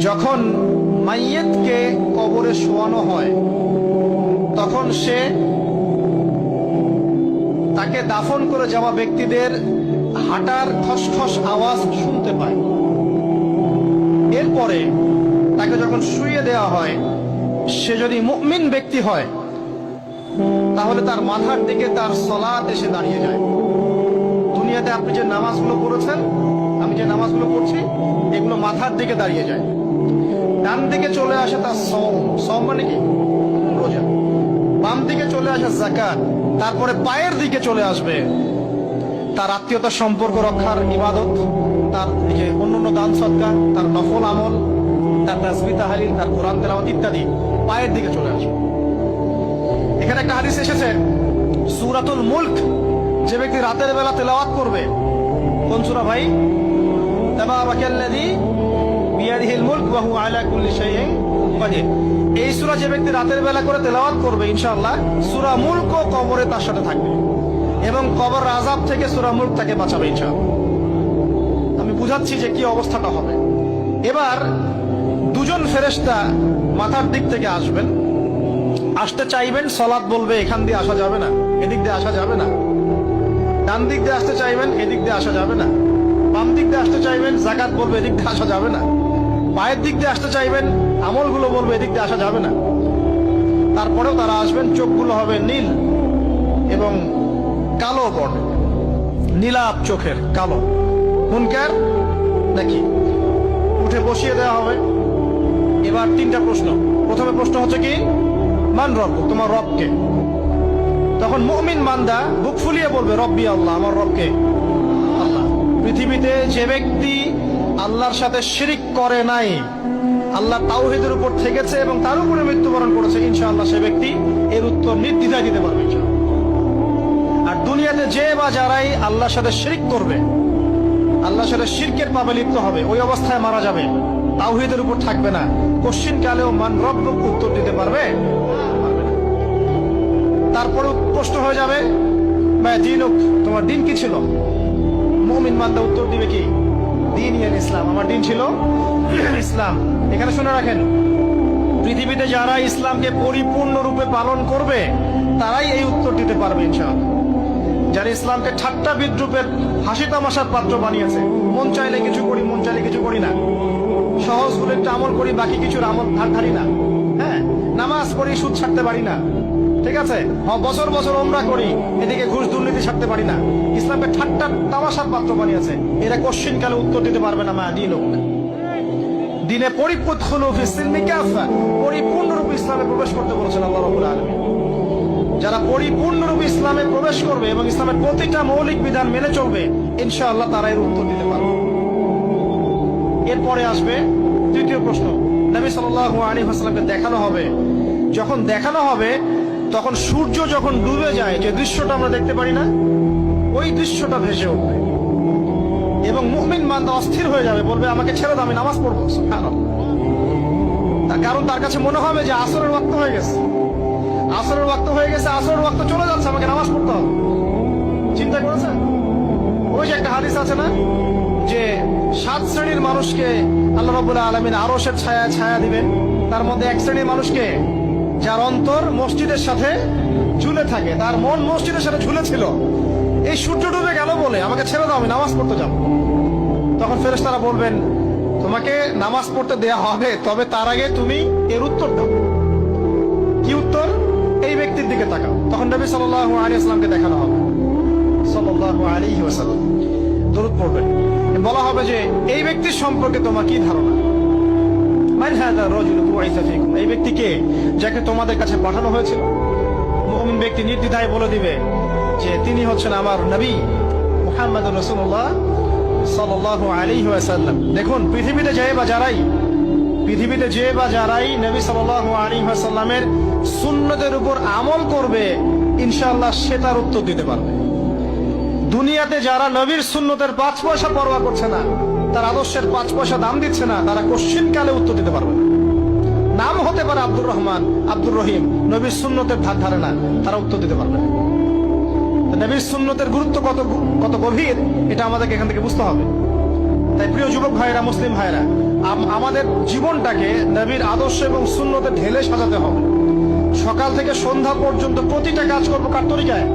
যখন মাইয়েতকে কবরে শোয়ানো হয় তখন সে তাকে দাফন করে যাওয়া ব্যক্তিদের হাঁটার খসখস আওয়াজ শুনতে পায়। এরপরে তাকে যখন শুইয়ে দেওয়া হয়, সে যদি মুমিন ব্যক্তি হয় তাহলে তার মাথার দিকে তার সালাত এসে দাঁড়িয়ে যায়। দুনিয়াতে আপনি যে নামাজগুলো পড়েছেন, আমি যে নামাজগুলো পড়ছি, এগুলো মাথার দিকে দাঁড়িয়ে যায়। ডান দিকে চলে আসে তার সওম মানে কি? রোজা। বাম দিকে চলে আসে যাকাত। তারপরে পায়ের দিকে চলে আসবে তার আত্মীয়তার সম্পর্ক রক্ষার ইবাদত, তার যে অন্যান্য দান সদকা, তার নফল আমল, তার তাসবিহ তাহলিল, তার কোরআন তেলাওয়াত ইত্যাদি পায়ের দিকে চলে আসবে। এখানে একটা হাদিস এসেছে, সূরাতুল মুলক যে ব্যক্তি রাতের বেলা তেলাওয়াত করবে, কোন সূরা ভাই? তাবারাকাল্লাযী বিয়াদিহিল মুলক ওয়া হুয়া আলা কুল্লি শাইইন কাদির। এই সূরা যে ব্যক্তি রাতের বেলা করে তেলাওয়াত করবে, ইনশাআল্লাহ সূরা মুলক কবরে তার সাথে থাকবে এবং কবর আযাব থেকে সূরা মুলক তাকে বাঁচাবে ইনশাআল্লাহ। আমি বুঝাচ্ছি যে কি অবস্থাটা হবে। এবার দুজন ফেরেশতা মাথার দিক থেকে আসবেন, আসতে চাইবেন, সালাত বলবে এখান দিয়ে আসা যাবে না, এদিক দিয়ে আসা যাবে না। ডান দিক দিয়ে আসতে চাইবেন, এদিক দিয়ে আসা যাবে না। বাম দিক দিয়ে আসতে চাইবেন, যাকাত বলবে এদিক দিয়ে আসা যাবে না। পায়ের দিক দিয়ে আসতে চাইবেন, আমলগুলো বলবে এদিক দিয়ে আসা যাবে না। তারপরেও তারা আসবেন, চোখগুলো হবে নীল এবং কালো বর্ণের, নীলাভ চোখের, কালো। মুনকার নাকি? উঠে বসিয়ে দেওয়া হবে। এবার তিনটা প্রশ্ন। প্রথমে প্রশ্ন হচ্ছে কি, মান রব, তোমার রবকে? তখন মুমিন বান্দা বুক ফুলিয়ে বলবে রব্বি আল্লাহ, আমার রবকে আল্লাহ। পৃথিবীতে যে ব্যক্তি আল্লাহর সাথে শিরিক করে নাই, আল্লাহ তাওহীদের উপর থেকেছে এবং তার উপরে মৃত্যুবরণ করেছে, ইনশাআল্লাহ সে ব্যক্তি এর উত্তর নির্দ্বিধায় দিতে পারবে ইনশাআল্লাহ। আর দুনিয়াতে যে বা যারাই আল্লাহর সাথে শিরিক করবে, আল্লাহর সাথে শিরকের পাপে লিপ্ত হবে, ওই অবস্থায় মারা যাবে, তাওহীদের উপর থাকবে না, কোশ্চিন কালেও মান রব্বুক উত্তর দিতে পারবে। তারপরে প্রশ্ন হয়ে যাবে মা দীনুক, তোমার দিন কি ছিল? মুমিন বান্দা উত্তর দিবে কি? দীন ইসলাম, আমার দিন ছিল ইসলাম। এখানে শুনে রাখেন, পৃথিবীতে যারা ইসলামকে পরিপূর্ণরূপে পালন করবে তারাই এই উত্তর দিতে পারবে ইনশাআল্লাহ। যারা ইসলামকে ঠাট্টা বিদ্রুপের হাসি তামাশার পাত্র বানিয়েছে, মন চাইলে কিছু করি, মন চাইলে কিছু করি না, সহজ বলে একটা আমল করি, বাকি কিছুর আমল ধার ধারি না, হ্যাঁ, নামাজ পড়ি, সুদ ছাড়তে পারি না, ঠিক আছে, বছর বছর ওমরা করি, এদিকে ঘুষ দুর্নীতি ছাড়তে পারি না, ইসলামকে ঠাট্টা তামাশার পাত্র বানিয়েছে, এরা কোশ্চিন কালে উত্তর দিতে পারবে না মা দীনুক। দিনে পরিপূর্ণরূপে ইসলামে প্রবেশ করতে বলেছেন আল্লাহ রাব্বুল আলামিন। যারা পরিপূর্ণরূপে ইসলামে প্রবেশ করবে এবং ইসলামের প্রতিটা মৌলিক বিধান মেনে চলবে, ইনশাআল্লাহ তারা এর উত্তর দিতে পারবে। এরপরে আসবে তৃতীয় প্রশ্ন। নবী সাল্লাল্লাহু আলাইহি ওয়াসাল্লামকে দেখানো হবে। যখন দেখানো হবে তখন সূর্য যখন ডুবে যায়, যে দৃশ্যটা আমরা দেখতে পারি না, ওই দৃশ্যটা ভেসে উঠবে এবং মুমিন বান্দা অস্থির হয়ে যাবে, বলবে আমাকে ছেড়ে দাও, আমি নামাজ পড়বো। সুবহানাল্লাহ। তার কারণ তার কাছে মনে হবে যে আসরের ওয়াক্ত হয়ে গেছে, আসরের ওয়াক্ত হয়ে গেছে, আসরের ওয়াক্ত চলে যাচ্ছে, আমাকে নামাজ পড়তে হবে। চিন্তা করেছেন? ওই যে একটা হাদিস আছে না, যে 7 শ্রেণীর মানুষকে আল্লাহ রাব্বুল আলামিন আরশের ছায়ায় ছায়া দিবেন। তার মধ্যে এক শ্রেণীর মানুষকে, যার অন্তর মসজিদের সাথে ঝুলে থাকে, তার মন মসজিদের সাথে ঝুলে ছিল, এই সূর্য ডুবে গেল বলে আমাকে ছেড়ে দাও, আমি নামাজ পড়তে যাব। তখন ফেরেশতারা বলবেন তোমাকে নামাজ পড়তে দেয়া হবে, তবে তার আগে তুমি এর উত্তর দাও। কি উত্তর? এই ব্যক্তির দিকে তাকাও। তখন নবী সাল্লাল্লাহু আলাইহি ওয়াসাল্লামকে দেখানো হবে, সাল্লাল্লাহু আলাইহি ওয়াসাল্লাম দরুদ পড়বেন। বলা হবে যে এই ব্যক্তির সম্পর্কে তোমার কি ধারণা? মান হাযা রাজুলু বুইসা ফীকুম, এই ব্যক্তি কে, যাকে তোমাদের কাছে পাঠানো হয়েছিল? মুমিন ব্যক্তি নির্দ্বিধায় বলে দিবে যে তিনি হচ্ছেন আমার নবী মুহাম্মদুর রাসূলুল্লাহ সাল্লাল্লাহু আলাইহি ওয়াসাল্লাম। দেখুন, পৃথিবীতে যে বা যারাই নবী সাল্লাল্লাহু আলাইহি ওয়াসাল্লামের সুন্নতের উপর আমল করবে, ইনশাআল্লাহ সে তার উত্তর দিতে পারবে। দুনিয়াতে যারা নবীর সুন্নতের 5 পয়সা পরোয়া করছে না, তার আদর্শের 5 পয়সা দাম দিচ্ছে না, তারা কোশ্চিন কালে উত্তর দিতে পারবে না। নাম হতে পারে আব্দুর রহমান, আব্দুর রহিম, নবীর সুন্নতের ধার ধারে না, তারা উত্তর দিতে পারবে না। নবীর সুন্নতের গুরুত্ব কত গভীর, এটা আমাদেরকে এখান থেকে বুঝতে হবে। তাই প্রিয় যুবক ভাইরা, মুসলিম ভাইরা, আমাদের জীবনটাকে নবীর আদর্শ এবং সুন্নতে ঢেলে সাজাতে হবে। সকাল থেকে সন্ধ্যা পর্যন্ত প্রতিটা কাজ করবো কার তরিকায়?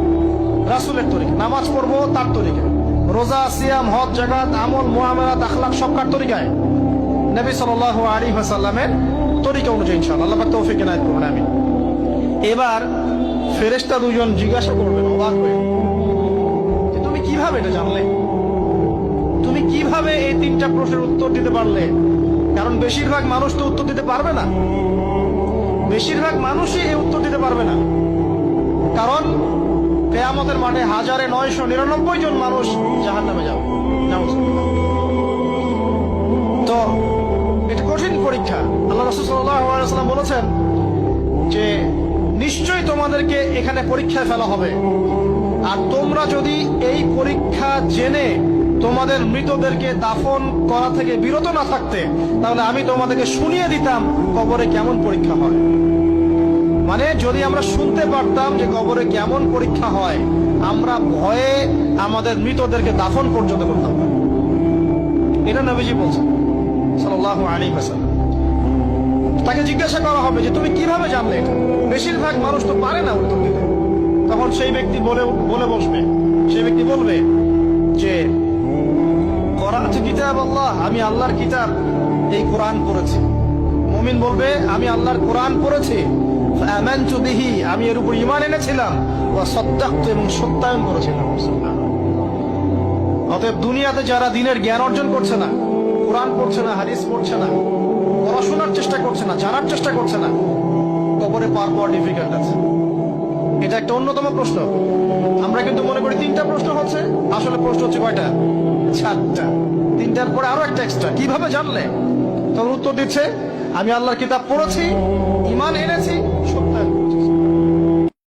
রাসূলের তরিকা। নামাজ পড়বো তার তরিকায়, রোজা, সিয়াম, হজ, জাকাত, আমল, মুআমালাত, আখলাক সব কার তরিকায়? নবী সাল্লাল্লাহু আলাইহি ওয়াসাল্লামের তরিকা অনুযায়ী ইনশাআল্লাহ। আল্লাহ পাক তৌফিক এনায়েত করুন, আমিন। এবার ফেরেশতা দুজন জিজ্ঞাসা করবেন অবাক হয়ে, যে তুমি কিভাবে এটা জানলে? তুমি কিভাবে এই তিনটা প্রশ্নের উত্তর দিতে পারলে? কারণ বেশিরভাগ মানুষ তো উত্তর দিতে পারবে না, বেশিরভাগ মানুষই এই উত্তর দিতে পারবে না। কারণ কিয়ামতের মাঠে 1999 জন মানুষ জাহান্নামে যাবে। তো এটা কঠিন পরীক্ষা। আল্লাহ রাসূল সাল্লাল্লাহু আলাইহি ওয়াসাল্লাম বলেছেন যে নিশ্চয়ই তোমাদেরকে এখানে পরীক্ষায় ফেলা হবে, আর তোমরা যদি এই পরীক্ষা জেনে তোমাদের মৃতদেরকে দাফন করা থেকে বিরত না থাকতে, তাহলে আমি তোমাদেরকে শুনিয়ে দিতাম কবরে কেমন পরীক্ষা হয়। মানে যদি আমরা শুনতে পারতাম যে কবরে কেমন পরীক্ষা হয়, আমরা ভয়ে আমাদের মৃতদেরকে দাফন পর্যন্ত করতাম না। এটা নবীজি বলছেন সাল্লাল্লাহু আলাইহি ওয়াসাল্লাম। তাকে জিজ্ঞাসা করা হবে যে তুমি কিভাবে জানলে এটা? বেশিরভাগ মানুষ তো পারে না উত্তর দিতে। তখন সেই ব্যক্তি বলে বসবে, সেই ব্যক্তি বলবে যে করা'তু কিতাব আল্লাহ, আমি আল্লাহর কিতাব এই কোরআন পড়েছি। মুমিন বলবে আমি আল্লাহর কোরআন পড়েছি, ফাআমানতু বিহি, আমি এর উপর ঈমান এনেছিলাম, ওয়া সাদ্দাকতু, এবং সত্যায়ন করেছিলাম। অতএব দুনিয়াতে যারা দ্বীনের জ্ঞান অর্জন করছে না, কোরআন পড়ছে না, হাদিস পড়ছে না, পড়াশোনার চেষ্টা করছে না, জানার চেষ্টা করছে না, কবরে পার পাওয়া ডিফিকাল্ট আছে। এটা একটা অন্যতম প্রশ্ন। আমরা কিন্তু মনে করি তিনটা প্রশ্ন হচ্ছে, আসলে প্রশ্ন হচ্ছে কয়টা? 4টা। তিনটার পরে আরো একটা এক্সট্রা। কিভাবে জানলে? তখন উত্তর দিচ্ছে আমি আল্লাহর কিতাব পড়েছি, ঈমান এনেছি।